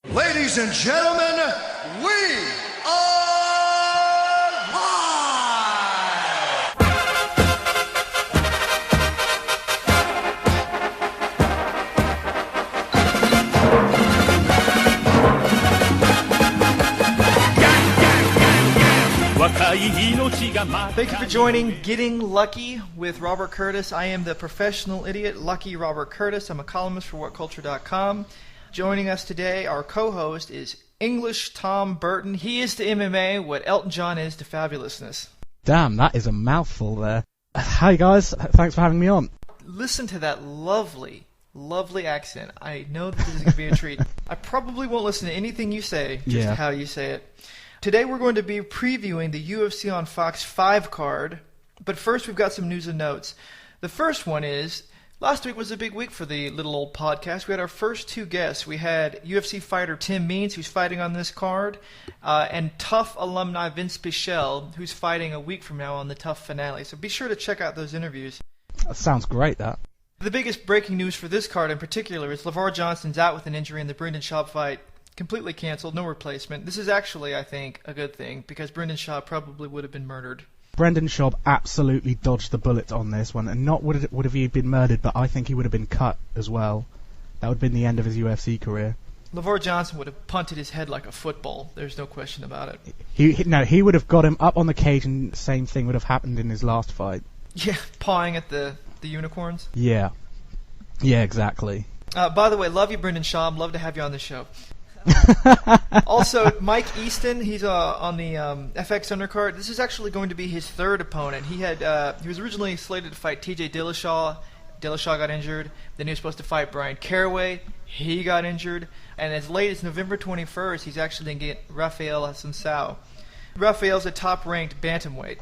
Ladies and gentlemen, we are live! Thank you for joining Getting Lucky with Robert Curtis. I am the professional idiot, Lucky Robert Curtis. I'm a columnist for WhatCulture.com. Joining us today, our co-host is English Thom Burton. He is to MMA what Elton John is to fabulousness. Damn, that is a mouthful there. Hi guys, thanks for having me on. Listen to that lovely, lovely accent. I know that this is going to be a treat. I probably won't listen to anything you say, just how you say it. Today we're going to be previewing the UFC on Fox 5 card, but first we've got some news and notes. The first one is, last week was a big week for the little old podcast. We had our first two guests. We had UFC fighter Tim Means, who's fighting on this card, and Tough alumni Vince Pichel, who's fighting a week from now on the Tough finale. So be sure to check out those interviews. That sounds great, that. The biggest breaking news for this card in particular is LeVar Johnson's out with an injury in the Brendan Schaub fight. Completely canceled, no replacement. This is actually, I think, a good thing, because Brendan Schaub probably would have been murdered. Brendan Schaub absolutely dodged the bullet on this one, and not would have he been murdered, but I think he would have been cut as well. That would have been the end of his UFC career. LeVar Johnson would have punted his head like a football. There's no question about it. He would have got him up on the cage, and the same thing would have happened in his last fight. Yeah, pawing at the unicorns. Yeah, exactly. By the way, love you, Brendan Schaub. Love to have you on the show. Also, Mike Easton, he's on the FX undercard. This is actually going to be his third opponent. He was originally slated to fight TJ Dillashaw. Dillashaw got injured. Then he was supposed to fight Brian Caraway. He got injured. And as late as November 21st, he's actually going to get Rafael Assunção. Rafael's a top-ranked bantamweight.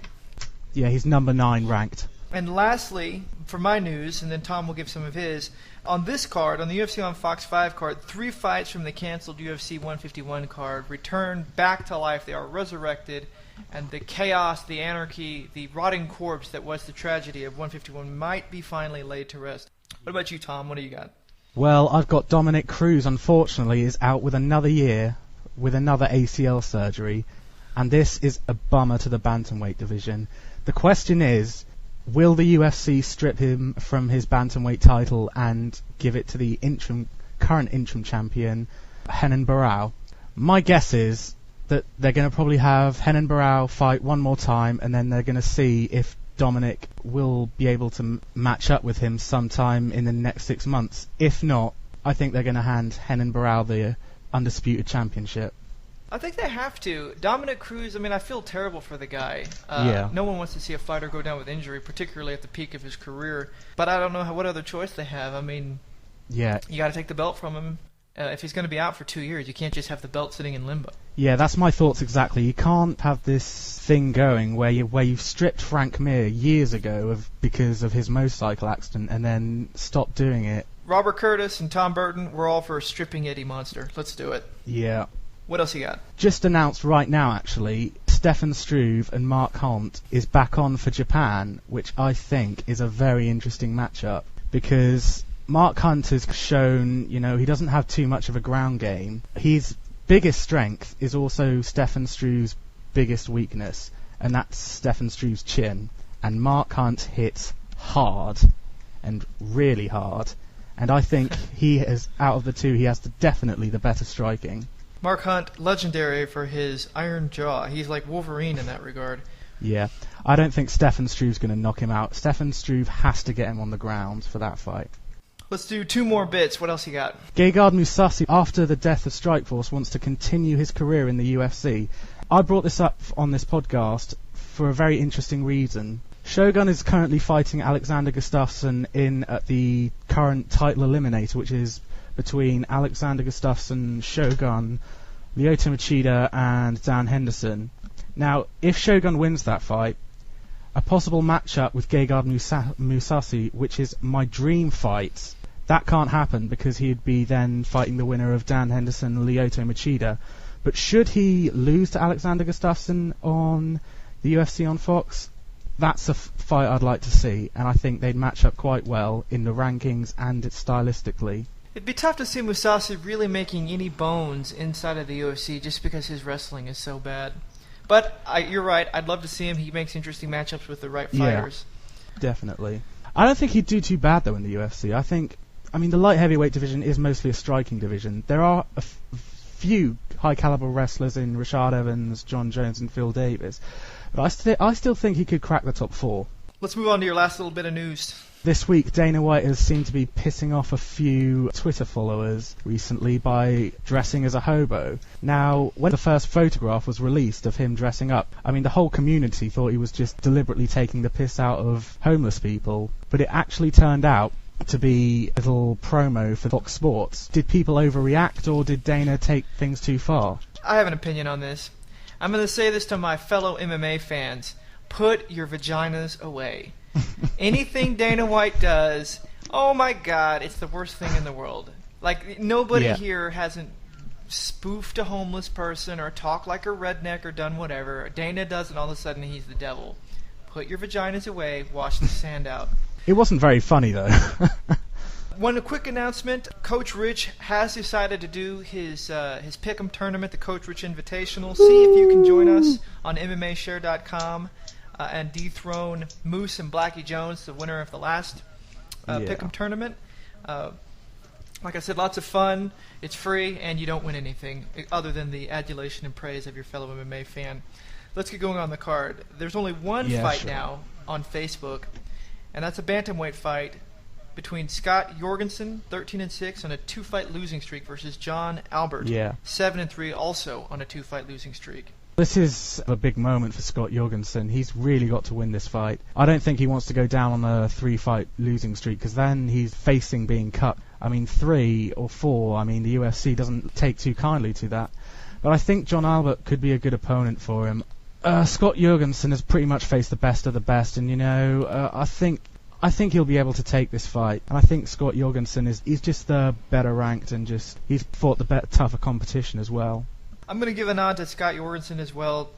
Yeah, he's number 9 ranked. And lastly, for my news, and then Tom will give some of his, on this card, on the UFC on Fox 5 card, 3 fights from the canceled UFC 151 card return back to life. They are resurrected, and the chaos, the anarchy, the rotting corpse that was the tragedy of 151 might be finally laid to rest. What about you, Tom? What do you got? Well, I've got Dominic Cruz, unfortunately, is out with another year with another ACL surgery, and this is a bummer to the bantamweight division. The question is, will the UFC strip him from his bantamweight title and give it to the current interim champion, Renan Barão? My guess is that they're going to probably have Renan Barão fight one more time, and then they're going to see if Dominic will be able to match up with him sometime in the next 6 months. If not, I think they're going to hand Renan Barão the undisputed championship. I think they have to. Dominic Cruz, I mean, I feel terrible for the guy. No one wants to see a fighter go down with injury, particularly at the peak of his career. But I don't know what other choice they have. I mean, you got to take the belt from him. If he's going to be out for 2 years, you can't just have the belt sitting in limbo. Yeah, that's my thoughts exactly. You can't have this thing going where you've stripped Frank Mir years ago because of his motorcycle accident and then stopped doing it. Robert Curtis and Thom Burton, we're all for stripping Eddie Monster. Let's do it. Yeah. What else you got? Just announced right now, actually, Stefan Struve and Mark Hunt is back on for Japan, which I think is a very interesting matchup, because Mark Hunt has shown, he doesn't have too much of a ground game. His biggest strength is also Stefan Struve's biggest weakness, and that's Stefan Struve's chin. And Mark Hunt hits hard, and really hard, and I think out of the two, he has definitely the better striking. Mark Hunt, legendary for his iron jaw. He's like Wolverine in that regard. Yeah. I don't think Stefan Struve's going to knock him out. Stefan Struve has to get him on the ground for that fight. Let's do 2 more bits. What else you got? Gegard Mousasi, after the death of Strikeforce, wants to continue his career in the UFC. I brought this up on this podcast for a very interesting reason. Shogun is currently fighting Alexander Gustafsson at the current title eliminator, which is between Alexander Gustafsson, Shogun, Lyoto Machida, and Dan Henderson. Now, if Shogun wins that fight, a possible matchup with Gegard Mousasi, which is my dream fight, that can't happen because he'd be then fighting the winner of Dan Henderson and Lyoto Machida. But should he lose to Alexander Gustafsson on the UFC on Fox, that's a fight I'd like to see, and I think they'd match up quite well in the rankings and stylistically. It'd be tough to see Mousasi really making any bones inside of the UFC just because his wrestling is so bad. But you're right. I'd love to see him. He makes interesting matchups with the right fighters. Yeah, definitely. I don't think he'd do too bad, though, in the UFC. I mean, the light heavyweight division is mostly a striking division. There are a few high-caliber wrestlers in Rashad Evans, John Jones, and Phil Davis. But I still think he could crack the top 4. Let's move on to your last little bit of news. This week, Dana White has seemed to be pissing off a few Twitter followers recently by dressing as a hobo. Now, when the first photograph was released of him dressing up, I mean, the whole community thought he was just deliberately taking the piss out of homeless people, but it actually turned out to be a little promo for Fox Sports. Did people overreact, or did Dana take things too far? I have an opinion on this. I'm going to say this to my fellow MMA fans. Put your vaginas away. Anything Dana White does, oh my God, it's the worst thing in the world. Like, nobody here hasn't spoofed a homeless person or talked like a redneck or done whatever. Dana does, and all of a sudden he's the devil. Put your vaginas away, wash the sand out. It wasn't very funny, though. One quick announcement. Coach Rich has decided to do his Pick'em tournament, the Coach Rich Invitational. See if you can join us on MMAshare.com. And dethrone Moose and Blackie Jones, the winner of the last Pick'em tournament. Like I said, lots of fun. It's free, and you don't win anything other than the adulation and praise of your fellow MMA fan. Let's get going on the card. There's only one fight now on Facebook, and that's a bantamweight fight between Scott Jorgensen, 13-6, on a 2-fight losing streak, versus John Albert, 7-3, also on a 2-fight losing streak. This is a big moment for Scott Jorgensen. He's really got to win this fight. I don't think he wants to go down on a 3-fight losing streak, because then he's facing being cut. I mean, 3 or 4, I mean, the UFC doesn't take too kindly to that. But I think John Albert could be a good opponent for him. Scott Jorgensen has pretty much faced the best of the best, and, I think he'll be able to take this fight. And I think Scott Jorgensen he's just the better ranked, and he's fought the tougher competition as well. I'm going to give a nod to Scott Jorgensen as well.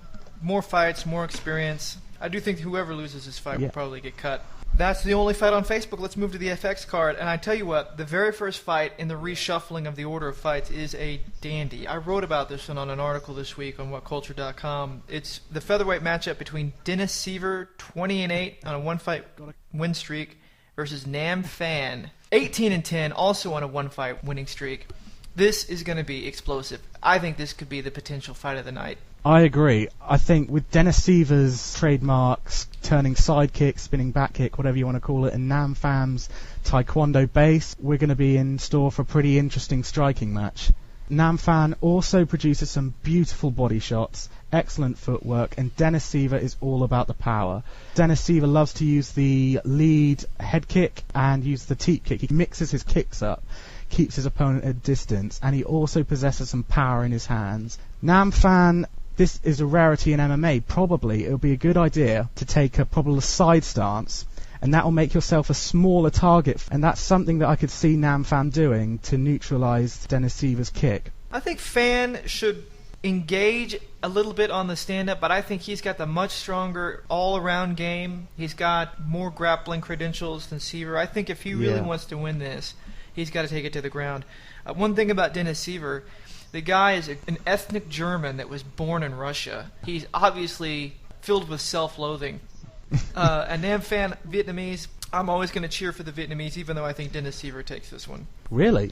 More fights, more experience. I do think whoever loses this fight will probably get cut. That's the only fight on Facebook. Let's move to the FX card. And I tell you what, the very first fight in the reshuffling of the order of fights is a dandy. I wrote about this one on an article this week on WhatCulture.com. It's the featherweight matchup between Dennis Siver, 20-8 on a 1-fight win streak, versus Phan, 18-10, also on a 1-fight winning streak. This is going to be explosive. I think this could be the potential fight of the night. I agree. I think with Dennis Siver's trademarks, turning side kick, spinning back kick, whatever you want to call it, and Phan's taekwondo base, we're going to be in store for a pretty interesting striking match. Phan also produces some beautiful body shots, excellent footwork, and Dennis Siver is all about the power. Dennis Siver loves to use the lead head kick and use the teep kick. He mixes his kicks up, keeps his opponent at distance, and he also possesses some power in his hands. Phan, this is a rarity in MMA. Probably it would be a good idea to take a probably side stance, and that will make yourself a smaller target, and that's something that I could see Phan doing to neutralize Dennis Siver's kick. I think Phan should engage a little bit on the stand-up, but I think he's got the much stronger all-around game. He's got more grappling credentials than Siver. I think if he really wants to win this, he's got to take it to the ground. One thing about Dennis Siver, the guy is an ethnic German that was born in Russia. He's obviously filled with self-loathing. And Phan, Vietnamese, I'm always going to cheer for the Vietnamese, even though I think Dennis Siver takes this one. Really?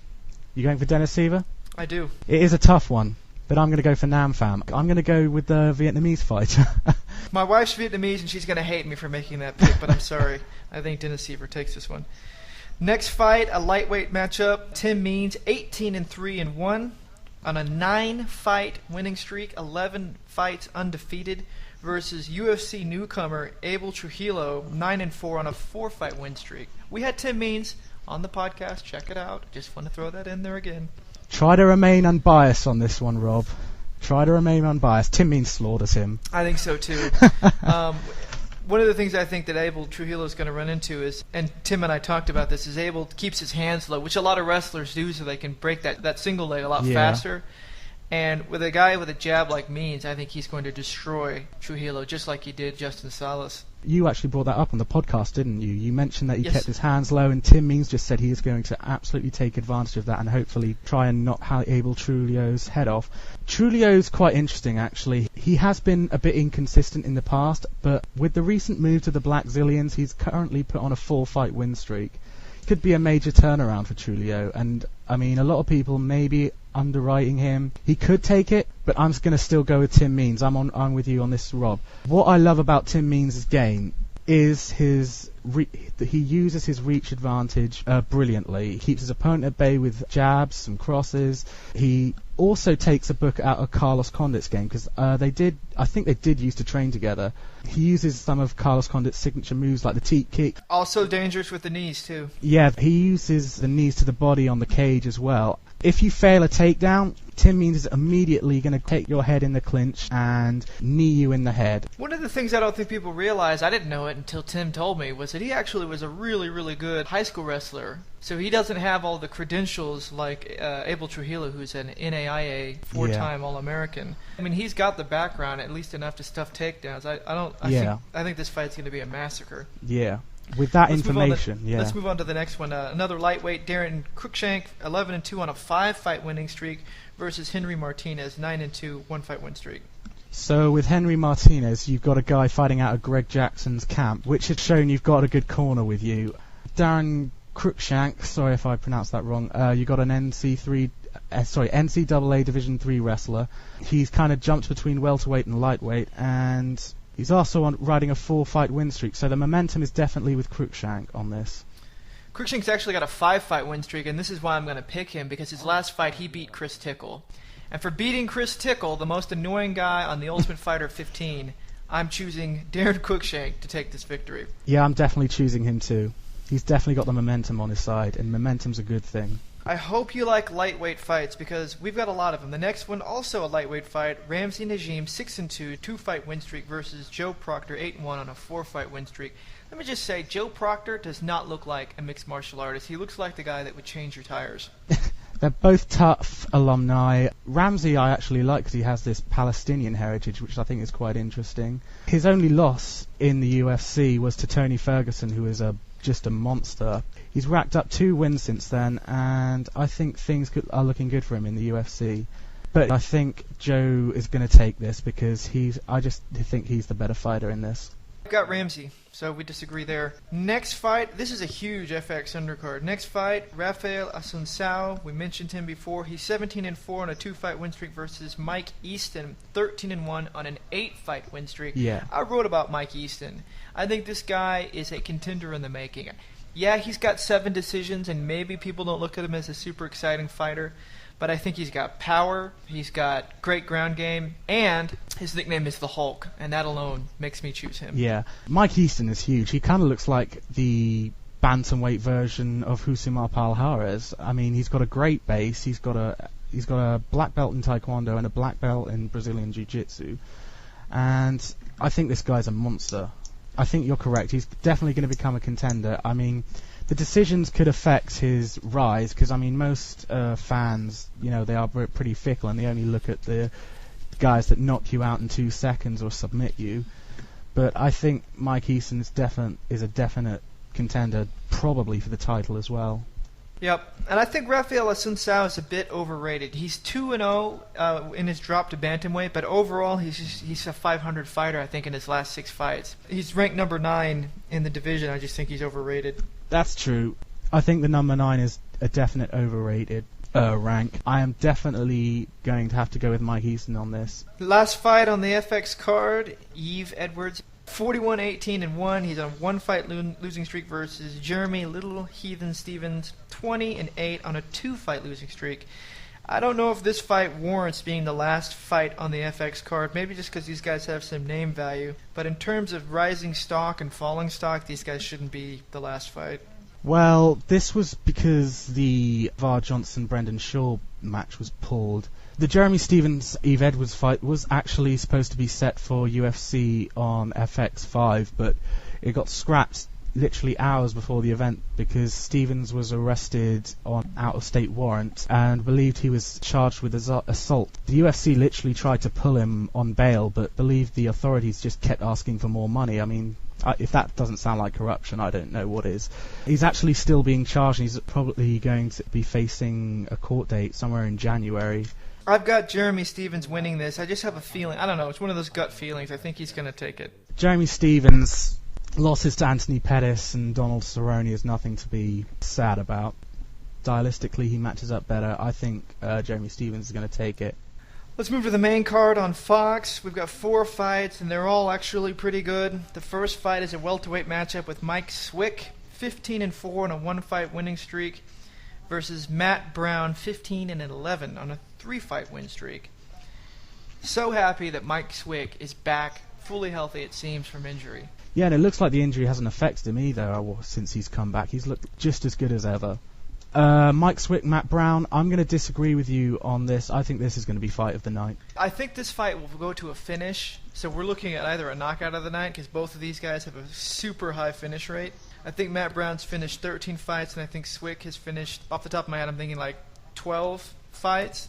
You going for Dennis Siver? I do. It is a tough one, but I'm going to go for Phan. I'm going to go with the Vietnamese fighter. My wife's Vietnamese, and she's going to hate me for making that pick, but I'm sorry. I think Dennis Siver takes this one. Next fight, a lightweight matchup. Tim Means, 18-3-1 on a 9-fight winning streak, 11 fights undefeated, versus UFC newcomer Abel Trujillo, 9-4 on a 4-fight win streak. We had Tim Means on the podcast. Check it out. Just want to throw that in there again. Try to remain unbiased on this one, Rob. Try to remain unbiased. Tim Means slaughters him. I think so too. One of the things I think that Abel Trujillo is going to run into is, and Tim and I talked about this, is Abel keeps his hands low, which a lot of wrestlers do so they can break that single leg a lot faster. And with a guy with a jab like Means, I think he's going to destroy Trujillo just like he did Justin Salas. You actually brought that up on the podcast, didn't you? You mentioned that he kept his hands low, and Tim Means just said he is going to absolutely take advantage of that and hopefully try and knock Abel Trujillo's head off. Trujillo's quite interesting, actually. He has been a bit inconsistent in the past, but with the recent move to the Black Zillions, he's currently put on a 4-fight win streak. Could be a major turnaround for Trujillo, and I mean, a lot of people may be underwriting him. He could take it, but I'm going to still go with Tim Means. I'm with you on this, Rob. What I love about Tim Means' game is he uses his reach advantage brilliantly. He keeps his opponent at bay with jabs, some crosses. He also takes a book out of Carlos Condit's game, because I think they did used to train together. He uses some of Carlos Condit's signature moves like the teep kick. Also dangerous with the knees too. Yeah, he uses the knees to the body on the cage as well. If you fail a takedown, Tim Means is immediately going to take your head in the clinch and knee you in the head. One of the things I don't think people realize, I didn't know it until Tim told me, was that he actually was a really, really good high school wrestler. So he doesn't have all the credentials like Abel Trujillo, who's an NAIA 4-time All-American. I mean, he's got the background, at least enough to stuff takedowns. I think this fight's going to be a massacre. Yeah. With that information, Let's move on to the next one. Another lightweight, Darren Cruikshank, 11-2 on a 5-fight winning streak versus Henry Martinez, 9-2, 1-fight win streak. So with Henry Martinez, you've got a guy fighting out of Greg Jackson's camp, which has shown you've got a good corner with you. Darren Cruikshank, sorry if I pronounced that wrong, you got an NCAA Division III wrestler. He's kind of jumped between welterweight and lightweight, and he's also riding a 4-fight win streak, so the momentum is definitely with Cruikshank on this. Cruikshank's actually got a 5-fight win streak, and this is why I'm going to pick him, because his last fight he beat Chris Tickle. And for beating Chris Tickle, the most annoying guy on the Ultimate Fighter 15, I'm choosing Darren Cruikshank to take this victory. Yeah, I'm definitely choosing him too. He's definitely got the momentum on his side, and momentum's a good thing. I hope you like lightweight fights, because we've got a lot of them. The next one, also a lightweight fight, Ramsey Nijem, 6-2, 2-fight win streak versus Joe Proctor, 8-1 on a 4-fight win streak. Let me just say, Joe Proctor does not look like a mixed martial artist. He looks like the guy that would change your tires. They're both tough alumni. Ramsey I actually like because he has this Palestinian heritage, which I think is quite interesting. His only loss in the UFC was to Tony Ferguson, who is just a monster. He's racked up 2 wins since then, and I think things are looking good for him in the UFC. But I think Joe is going to take this because I just think he's the better fighter in this. I've got Ramsey, so we disagree there. Next fight, this is a huge FX undercard. Next fight, Rafael Assunção. We mentioned him before. He's 17-4 on a 2-fight win streak versus Mike Easton, 13-1 on an 8-fight win streak. Yeah. I wrote about Mike Easton. I think this guy is a contender in the making. Yeah, he's got 7 decisions, and maybe people don't look at him as a super exciting fighter, but I think he's got power, he's got great ground game, and his nickname is the Hulk, and that alone makes me choose him. Yeah, Mike Easton is huge. He kind of looks like the bantamweight version of Husimar Palhares. I mean, he's got a great base. He's got a black belt in Taekwondo and a black belt in Brazilian Jiu-Jitsu, and I think this guy's a monster. I think you're correct. He's definitely going to become a contender. I mean, the decisions could affect his rise because, I mean, most fans, they are pretty fickle and they only look at the guys that knock you out in 2 seconds or submit you. But I think Mike Easton is a definite contender, probably for the title as well. Yep, and I think Rafael Assunção is a bit overrated. He's 2-0 in his drop to bantamweight, but overall he's a 500 fighter, I think, in his last 6 fights. He's ranked number 9 in the division. I just think he's overrated. That's true. I think the number 9 is a definite overrated rank. I am definitely going to have to go with Mike Easton on this. Last fight on the FX card, Yves Edwards. 41-18-1. He's on a 1-fight losing streak versus Jeremy Little Heathen Stevens, 20-8 on a 2-fight losing streak. I don't know if this fight warrants being the last fight on the FX card, maybe just because these guys have some name value. But in terms of rising stock and falling stock, these guys shouldn't be the last fight. Well, this was because the VAR Johnson-Brendan Shaw match was pulled. The Jeremy Stevens-Yves Edwards fight was actually supposed to be set for UFC on FX5, but it got scrapped literally hours before the event because Stevens was arrested on out-of-state warrant and believed he was charged with assault. The UFC literally tried to pull him on bail, but believed the authorities just kept asking for more money. I mean, if that doesn't sound like corruption, I don't know what is. He's actually still being charged, and he's probably going to be facing a court date somewhere in January. I've got Jeremy Stephens winning this. I just have a feeling. I don't know. It's one of those gut feelings. I think he's going to take it. Jeremy Stephens' losses to Anthony Pettis and Donald Cerrone is nothing to be sad about. Stylistically, he matches up better. I think Jeremy Stephens is going to take it. Let's move to the main card on Fox. We've got 4 fights, and they're all actually pretty good. The first fight is a welterweight matchup with Mike Swick, 15-4 on a 1-fight winning streak, versus Matt Brown, 15-11 on a 3-fight win streak. So happy that Mike Swick is back, fully healthy it seems, from injury. Yeah, and it looks like the injury hasn't affected him either since he's come back. He's looked just as good as ever. Mike Swick, Matt Brown, I'm going to disagree with you on this. I think this is going to be fight of the night. I think this fight will go to a finish, so we're looking at either a knockout of the night, because both of these guys have a super high finish rate. I think Matt Brown's finished 13 fights, and I think Swick has finished, off the top of my head, I'm thinking like 12 fights.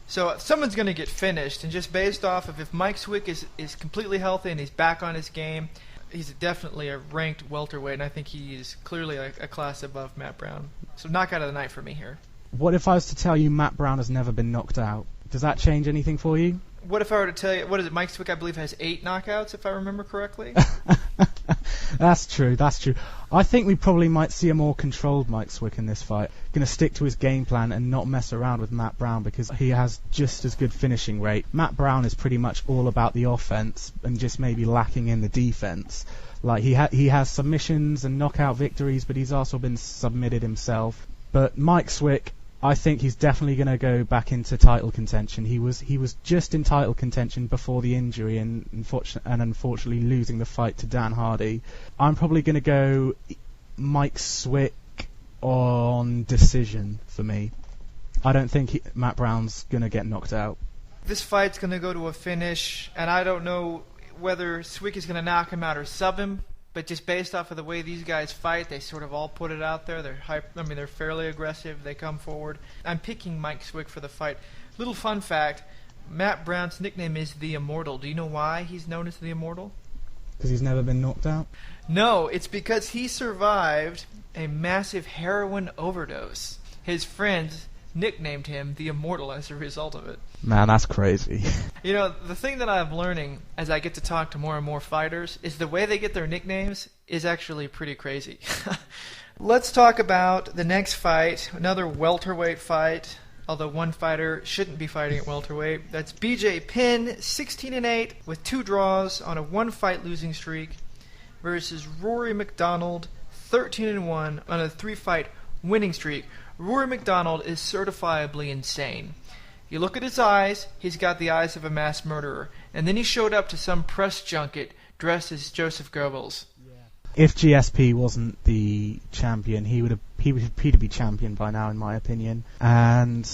So someone's going to get finished, and just based off of if Mike Swick is completely healthy and he's back on his game, he's definitely a ranked welterweight, and I think he is clearly a class above Matt Brown. So knockout of the night for me here. What if I was to tell you Matt Brown has never been knocked out? Does that change anything for you? What if I were to tell you, what is it, Mike Swick I believe has 8 knockouts, if I remember correctly? That's true. I think we probably might see a more controlled Mike Swick in this fight. Going to stick to his game plan and not mess around with Matt Brown because he has just as good finishing rate. Matt Brown is pretty much all about the offense and just maybe lacking in the defense. Like he has submissions and knockout victories, but he's also been submitted himself. But Mike Swick, I think he's definitely going to go back into title contention. He was just in title contention before the injury and unfortunately losing the fight to Dan Hardy. I'm probably going to go Mike Swick on decision for me. I don't think Matt Brown's going to get knocked out. This fight's going to go to a finish, and I don't know whether Swick is going to knock him out or sub him. But just based off of the way these guys fight, they sort of all put it out there. They're fairly aggressive. They come forward. I'm picking Mike Swick for the fight. Little fun fact, Matt Brown's nickname is the Immortal. Do you know why he's known as the Immortal? Because he's never been knocked out? No, it's because he survived a massive heroin overdose. His friends nicknamed him the Immortal as a result of it. Man, that's crazy. You know, the thing that I'm learning as I get to talk to more and more fighters is the way they get their nicknames is actually pretty crazy. Let's talk about the next fight, another welterweight fight, although one fighter shouldn't be fighting at welterweight. That's BJ Penn, 16-8 with 2 draws on a 1-fight losing streak versus Rory MacDonald, 13-1 on a 3-fight winning streak. Rory MacDonald is certifiably insane. You look at his eyes, he's got the eyes of a mass murderer. And then he showed up to some press junket dressed as Joseph Goebbels. If GSP wasn't the champion, he'd be champion by now, in my opinion. And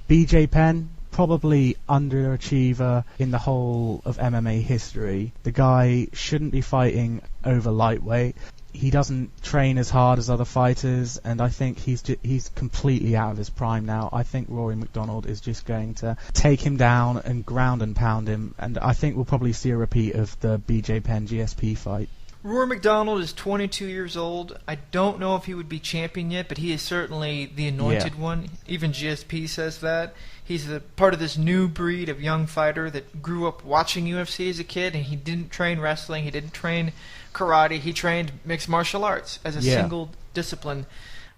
BJ Penn, probably underachiever in the whole of MMA history. The guy shouldn't be fighting over lightweight. He doesn't train as hard as other fighters, and I think he's completely out of his prime now. I think Rory MacDonald is just going to take him down and ground and pound him, and I think we'll probably see a repeat of the BJ Penn GSP fight. Rory MacDonald is 22 years old. I don't know if he would be champion yet, but he is certainly the anointed one. Even GSP says that. He's part of this new breed of young fighter that grew up watching UFC as a kid, and he didn't train wrestling, he didn't train karate, he trained mixed martial arts as a single discipline.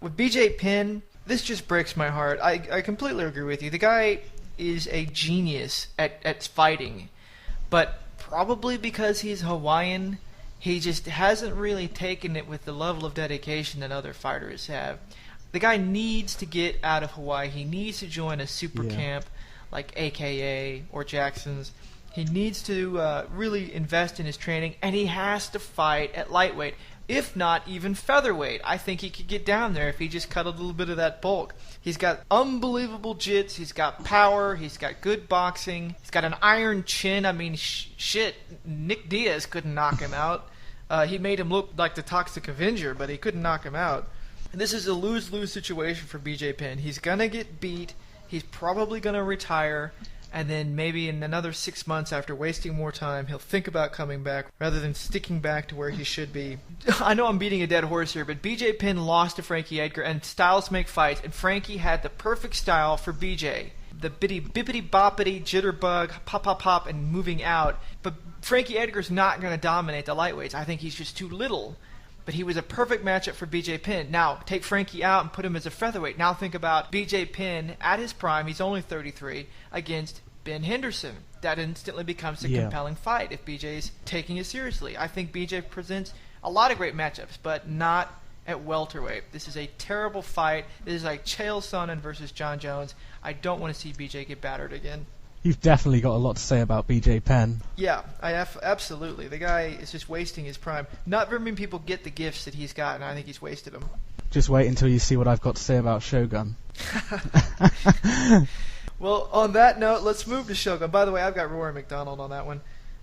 With BJ Penn, this just breaks my heart. I completely agree with you. The guy is a genius at fighting, but probably because he's Hawaiian, he just hasn't really taken it with the level of dedication that other fighters have. The guy needs to get out of Hawaii. He needs to join a super camp like AKA or Jackson's. He needs to really invest in his training, and he has to fight at lightweight, if not even featherweight. I think he could get down there if he just cut a little bit of that bulk. He's got unbelievable jits. He's got power. He's got good boxing. He's got an iron chin. I mean, shit, Nick Diaz couldn't knock him out. He made him look like the Toxic Avenger, but he couldn't knock him out. And this is a lose-lose situation for BJ Penn. He's going to get beat. He's probably going to retire. and then maybe in another 6 months after wasting more time, he'll think about coming back rather than sticking back to where he should be. I know I'm beating a dead horse here, but BJ Penn lost to Frankie Edgar, and styles make fights, and Frankie had the perfect style for BJ. The bippity boppity jitterbug, pop pop pop, and moving out. But Frankie Edgar's not going to dominate the lightweights. I think he's just too little. But he was a perfect matchup for BJ Penn. Now, take Frankie out and put him as a featherweight. Now think about BJ Penn at his prime, he's only 33, against Ben Henderson. That instantly becomes a compelling fight if BJ's taking it seriously. I think BJ presents a lot of great matchups, but not at welterweight. This is a terrible fight. This is like Chael Sonnen versus John Jones. I don't want to see BJ get battered again. You've definitely got a lot to say about BJ Penn. Yeah, absolutely. The guy is just wasting his prime. Not very many people get the gifts that he's got, and I think he's wasted them. Just wait until you see what I've got to say about Shogun. Well, on that note, let's move to Shogun. By the way, I've got Rory MacDonald on that one.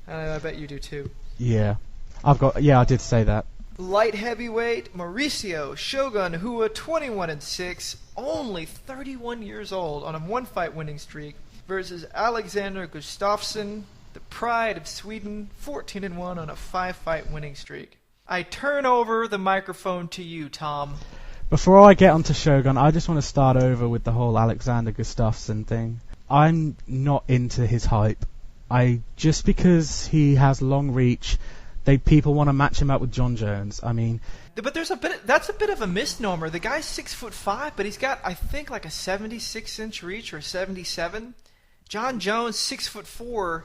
I bet you do too. Yeah. I did say that. Light heavyweight Mauricio Shogun Hua, 21-6, only 31 years old on a one-fight winning streak, versus Alexander Gustafsson, the pride of Sweden, 14-1 on a 5-fight winning streak. I turn over the microphone to you, Tom. Before I get onto Shogun, I just want to start over with the whole Alexander Gustafsson thing. I'm not into his hype. Just because he has long reach, people want to match him up with John Jones. I mean, but that's a bit of a misnomer. The guy's 6'5", but he's got, I think, like a 76-inch reach or 77. John Jones, 6'4",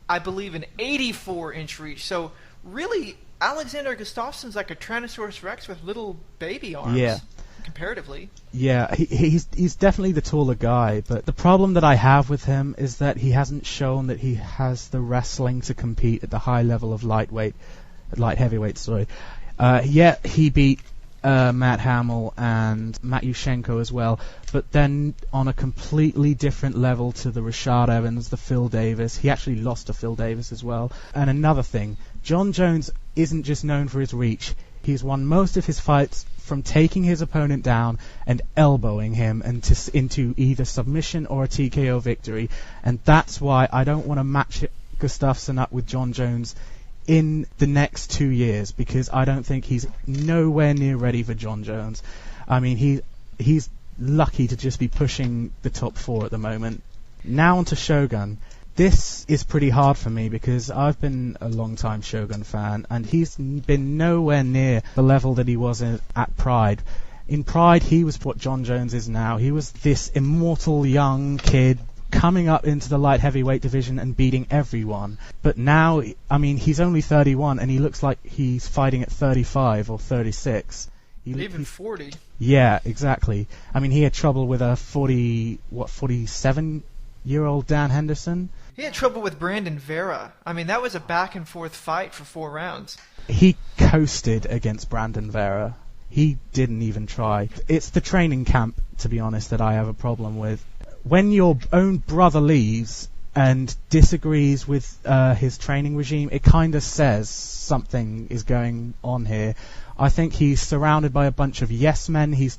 I believe an 84-inch reach. So really, Alexander Gustafsson's like a Tyrannosaurus Rex with little baby arms. Yeah. Comparatively. Yeah, he's definitely the taller guy, but the problem that I have with him is that he hasn't shown that he has the wrestling to compete at the high level of light heavyweight. He beat Matt Hamill and Matt Yushchenko as well, but then on a completely different level to the Rashad Evans, the Phil Davis. He actually lost to Phil Davis as well. And another thing, John Jones isn't just known for his reach. He's won most of his fights from taking his opponent down and elbowing him into either submission or a TKO victory. And that's why I don't want to match Gustafsson up with John Jones in the next 2 years, because I don't think he's nowhere near ready for John Jones. I mean, he's lucky to just be pushing the top 4 at the moment. Now on to Shogun. This is pretty hard for me because I've been a long-time Shogun fan, and he's been nowhere near the level that he was at Pride. In Pride, he was what John Jones is now. He was this immortal young kid coming up into the light heavyweight division and beating everyone. But now, I mean, he's only 31, and he looks like he's fighting at 35 or 36. Even 40. Yeah, exactly. I mean, he had trouble with a 47-year-old Dan Henderson. He had trouble with Brandon Vera. I mean, that was a back-and-forth fight for 4 rounds. He coasted against Brandon Vera. He didn't even try. It's the training camp, to be honest, that I have a problem with. When your own brother leaves and disagrees with his training regime, it kind of says something is going on here. I think he's surrounded by a bunch of yes men. He's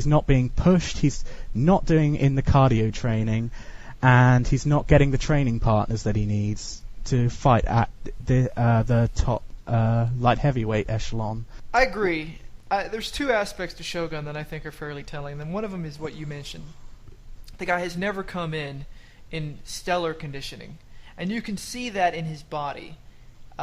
not being pushed. He's not doing in the cardio training. And he's not getting the training partners that he needs to fight at the top light heavyweight echelon. I agree. There's 2 aspects to Shogun that I think are fairly telling. And one of them is what you mentioned. The guy has never come in stellar conditioning. And you can see that in his body.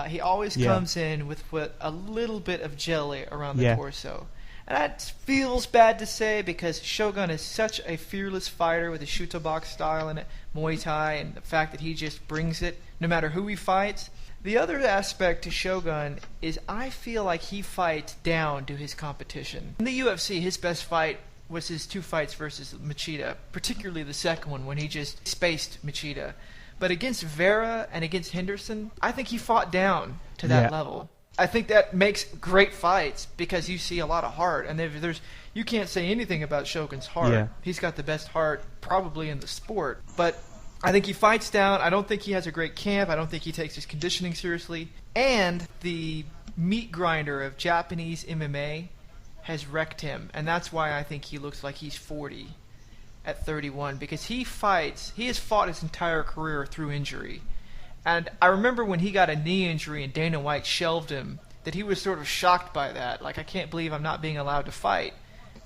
He always comes in with a little bit of jelly around the torso. And that feels bad to say because Shogun is such a fearless fighter with a Shuto box style and Muay Thai, and the fact that he just brings it no matter who he fights. The other aspect to Shogun is I feel like he fights down to his competition. In the UFC, his best fight was his 2 fights versus Machida, particularly the second one when he just spaced Machida. But against Vera and against Henderson, I think he fought down to that level. I think that makes great fights because you see a lot of heart, and you can't say anything about Shogun's heart. Yeah. He's got the best heart probably in the sport, but I think he fights down. I don't think he has a great camp. I don't think he takes his conditioning seriously, and the meat grinder of Japanese MMA has wrecked him, and that's why I think he looks like he's 40. at 31 because he has fought his entire career through injury. And I remember when he got a knee injury and Dana White shelved him, that he was sort of shocked by that. Like, I can't believe I'm not being allowed to fight.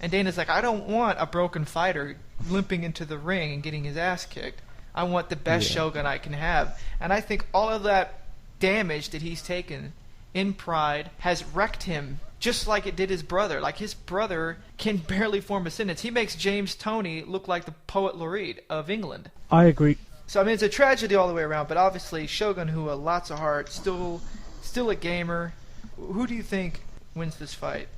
And Dana's like, I don't want a broken fighter limping into the ring and getting his ass kicked. I want the best Shogun I can have. And I think all of that damage that he's taken in pride has wrecked him, just like it did his brother. Like, his brother can barely form a sentence. He makes James Toney look like the poet laureate of England. I agree. So, I mean, it's a tragedy all the way around, but obviously Shogun, who has lots of heart, still a gamer. Who do you think wins this fight?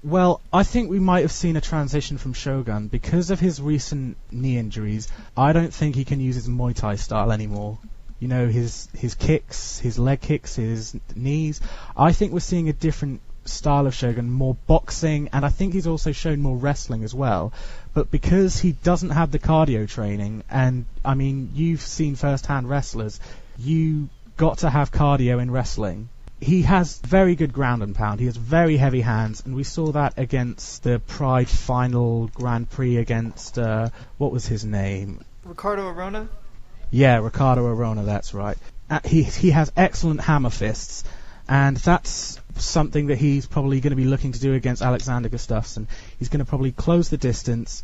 Well, I think we might have seen a transition from Shogun. Because of his recent knee injuries, I don't think he can use his Muay Thai style anymore. You know, his kicks, his leg kicks, his knees. I think we're seeing a different style of Shogun, more boxing, and I think he's also shown more wrestling as well. But because he doesn't have the cardio training, and I mean, you've seen first-hand wrestlers, you got to have cardio in wrestling. He has very good ground and pound. He has very heavy hands, and we saw that against the Pride Final Grand Prix against, what was his name? Ricardo Arona? Yeah, Ricardo Arona, that's right. He has excellent hammer fists, and that's something that he's probably going to be looking to do against Alexander Gustafsson. He's going to probably close the distance,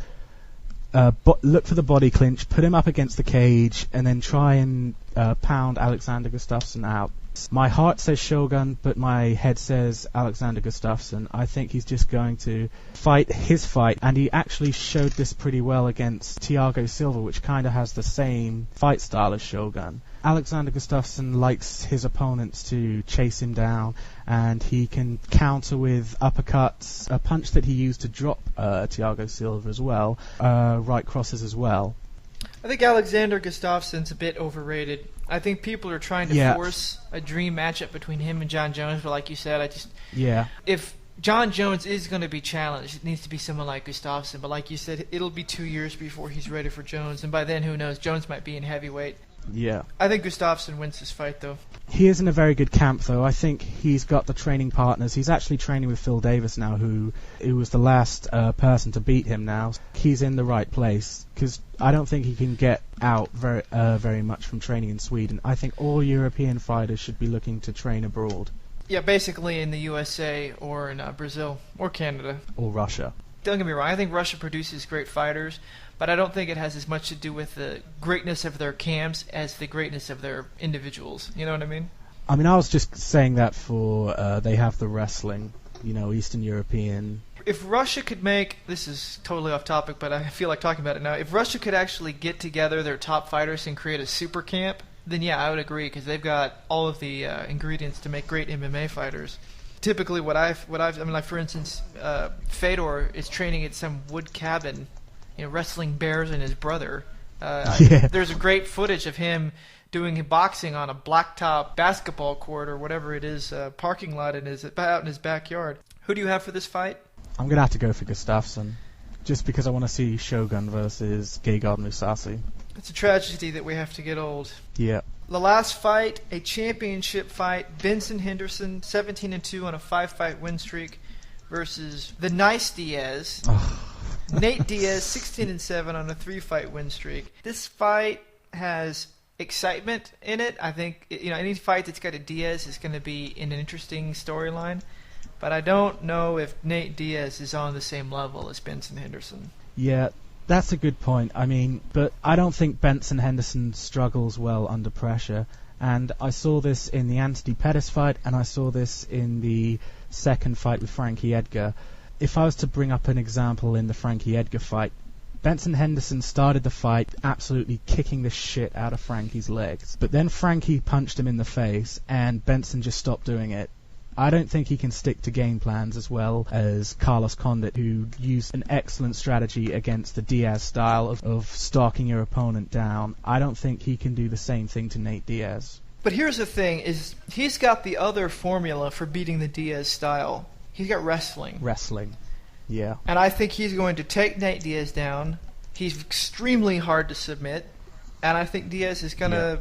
look for the body clinch, put him up against the cage, and then try and pound Alexander Gustafsson out. My heart says Shogun, but my head says Alexander Gustafsson. I think he's just going to fight his fight, and he actually showed this pretty well against Thiago Silva, which kind of has the same fight style as Shogun. Alexander Gustafsson likes his opponents to chase him down, and he can counter with uppercuts, a punch that he used to drop Thiago Silva as well, right crosses as well. I think Alexander Gustafsson's a bit overrated. I think people are trying to force a dream matchup between him and John Jones, but like you said, if John Jones is going to be challenged, it needs to be someone like Gustafsson. But like you said, it'll be 2 years before he's ready for Jones, and by then, who knows? Jones might be in heavyweight. Yeah. I think Gustafsson wins this fight, though. He is in a very good camp, though. I think he's got the training partners. He's actually training with Phil Davis now, who was the last person to beat him now. He's in the right place, because I don't think he can get out very much from training in Sweden. I think all European fighters should be looking to train abroad. Yeah, basically in the USA or in Brazil or Canada. Or Russia. Don't get me wrong, I think Russia produces great fighters, but I don't think it has as much to do with the greatness of their camps as the greatness of their individuals. You know what I mean? I mean, I was just saying that for they have the wrestling, you know, Eastern European. If Russia could make, this is totally off topic, but I feel like talking about it now. If Russia could actually get together their top fighters and create a super camp, then yeah, I would agree, because they've got all of the ingredients to make great MMA fighters. Typically, for instance, Fedor is training at some wood cabin, you know, wrestling bears and his brother. There's a great footage of him doing boxing on a blacktop basketball court or whatever it is, parking lot out in his backyard. Who do you have for this fight? I'm gonna have to go for Gustafsson, just because I want to see Shogun versus Gegard Mousasi. It's a tragedy that we have to get old. Yeah. The last fight, a championship fight, Benson Henderson, 17-2 on a 5-fight win streak, versus the nice Diaz. Nate Diaz, 16-7 on a 3-fight win streak. This fight has excitement in it. I think any fight that's got a Diaz is going to be in an interesting storyline. But I don't know if Nate Diaz is on the same level as Benson Henderson. Yeah. That's a good point. I mean, but I don't think Benson Henderson struggles well under pressure. And I saw this in the Anthony Pettis fight, and I saw this in the second fight with Frankie Edgar. If I was to bring up an example in the Frankie Edgar fight, Benson Henderson started the fight absolutely kicking the shit out of Frankie's legs. But then Frankie punched him in the face, and Benson just stopped doing it. I don't think he can stick to game plans as well as Carlos Condit, who used an excellent strategy against the Diaz style of stalking your opponent down. I don't think he can do the same thing to Nate Diaz. But here's the thing, is he's got the other formula for beating the Diaz style. He's got wrestling. Wrestling, yeah. And I think he's going to take Nate Diaz down. He's extremely hard to submit. And I think Diaz is going to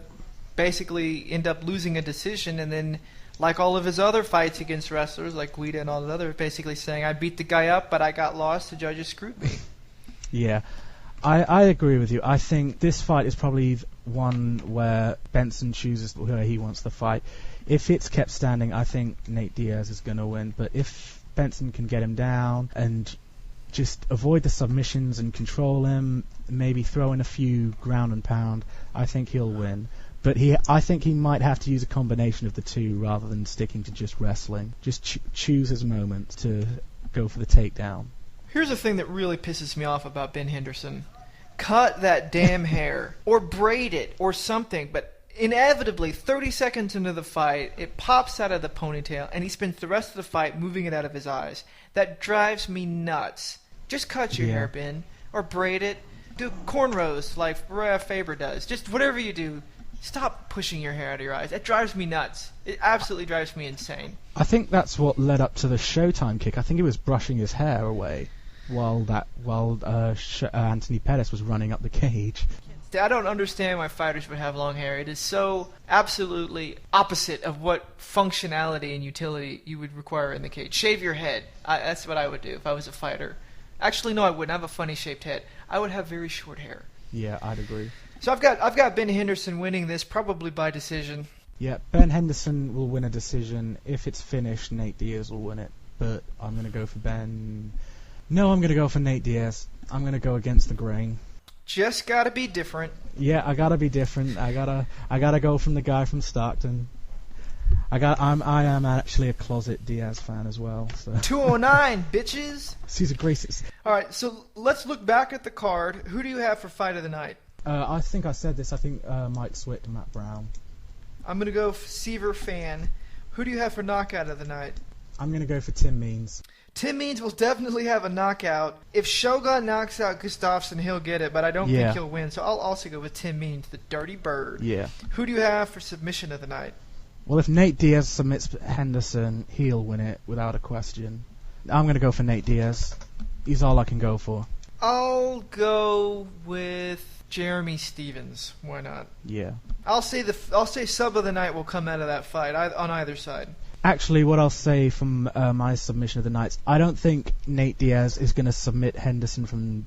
basically end up losing a decision, and then, like all of his other fights against wrestlers, like Guida and all the other, basically saying, I beat the guy up, but I got lost, the judges screwed me. Yeah. I agree with you. I think this fight is probably one where Benson chooses where he wants to fight. If it's kept standing, I think Nate Diaz is going to win. But if Benson can get him down and just avoid the submissions and control him, maybe throw in a few ground and pound, I think he'll win. But I think he might have to use a combination of the two rather than sticking to just wrestling. Just choose his moment to go for the takedown. Here's the thing that really pisses me off about Ben Henderson. Cut that damn hair, or braid it, or something, but inevitably, 30 seconds into the fight, it pops out of the ponytail, and he spends the rest of the fight moving it out of his eyes. That drives me nuts. Just cut your hair, Ben, or braid it. Do cornrows like Mariah Faber does. Just whatever you do, stop pushing your hair out of your eyes. That drives me nuts. It absolutely drives me insane. I think that's what led up to the Showtime kick. I think he was brushing his hair away while Anthony Pettis was running up the cage. I don't understand why fighters would have long hair. It is so absolutely opposite of what functionality and utility you would require in the cage. Shave your head. That's what I would do if I was a fighter. Actually, no, I wouldn't. I have a funny shaped head. I would have very short hair. Yeah, I'd agree. So I've got Ben Henderson winning this, probably by decision. Yeah, Ben Henderson will win a decision. If it's finished, Nate Diaz will win it. But I'm going to go for Ben. No, I'm going to go for Nate Diaz. I'm going to go against the grain. Just got to be different. Yeah, I got to be different. I gotta go from the guy from Stockton. I am actually a closet Diaz fan as well. So. 209, bitches. He's a great. All right, so let's look back at the card. Who do you have for fight of the night? I think I said this. I think Mike Swick and Matt Brown. I'm going to go Siver, Phan. Who do you have for knockout of the night? I'm going to go for Tim Means. Tim Means will definitely have a knockout. If Shogun knocks out Gustafsson, he'll get it, but I don't think he'll win. So I'll also go with Tim Means, the dirty bird. Yeah. Who do you have for submission of the night? Well, if Nate Diaz submits Henderson, he'll win it without a question. I'm going to go for Nate Diaz. He's all I can go for. I'll go with Jeremy Stevens. Why not? Yeah. I'll say sub of the night will come out of that fight on either side. Actually, what I'll say from my submission of the night, I don't think Nate Diaz is going to submit Henderson from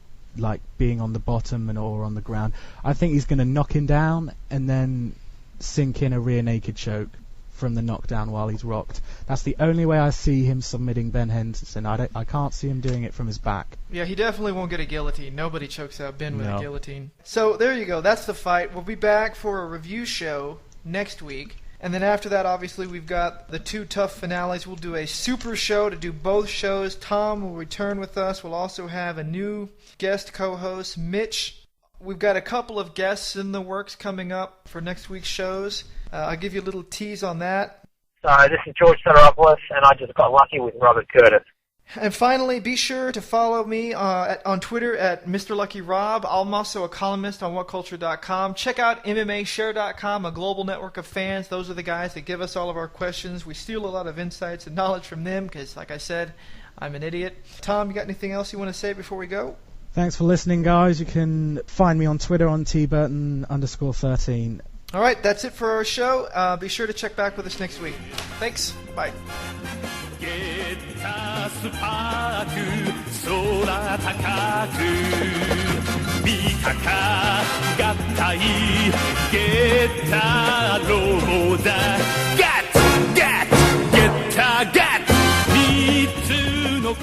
being on the bottom or on the ground. I think he's going to knock him down and then sink in a rear naked choke from the knockdown while he's rocked. That's the only way I see him submitting Ben Henderson. I can't see him doing it from his back. Yeah, he definitely won't get a guillotine. Nobody chokes out Ben with a guillotine. So there you go. That's the fight. We'll be back for a review show next week. And then after that, obviously, we've got the two tough finales. We'll do a super show to do both shows. Tom will return with us. We'll also have a new guest co-host, Mitch. We've got a couple of guests in the works coming up for next week's shows. I'll give you a little tease on that. So this is George Soteropoulos, and I just got lucky with Robert Curtis. And finally, be sure to follow me on Twitter at Mr. Lucky Rob. I'm also a columnist on WhatCulture.com. Check out MMAshare.com, a global network of fans. Those are the guys that give us all of our questions. We steal a lot of insights and knowledge from them because, like I said, I'm an idiot. Tom, you got anything else you want to say before we go? Thanks for listening, guys. You can find me on Twitter on tburton_13. All right, that's it for our show. Be sure to check back with us next week. Thanks. Bye. ゲッタスパーク空高く味方合体ゲッタロボだガッツガッツゲッタガッツ3つの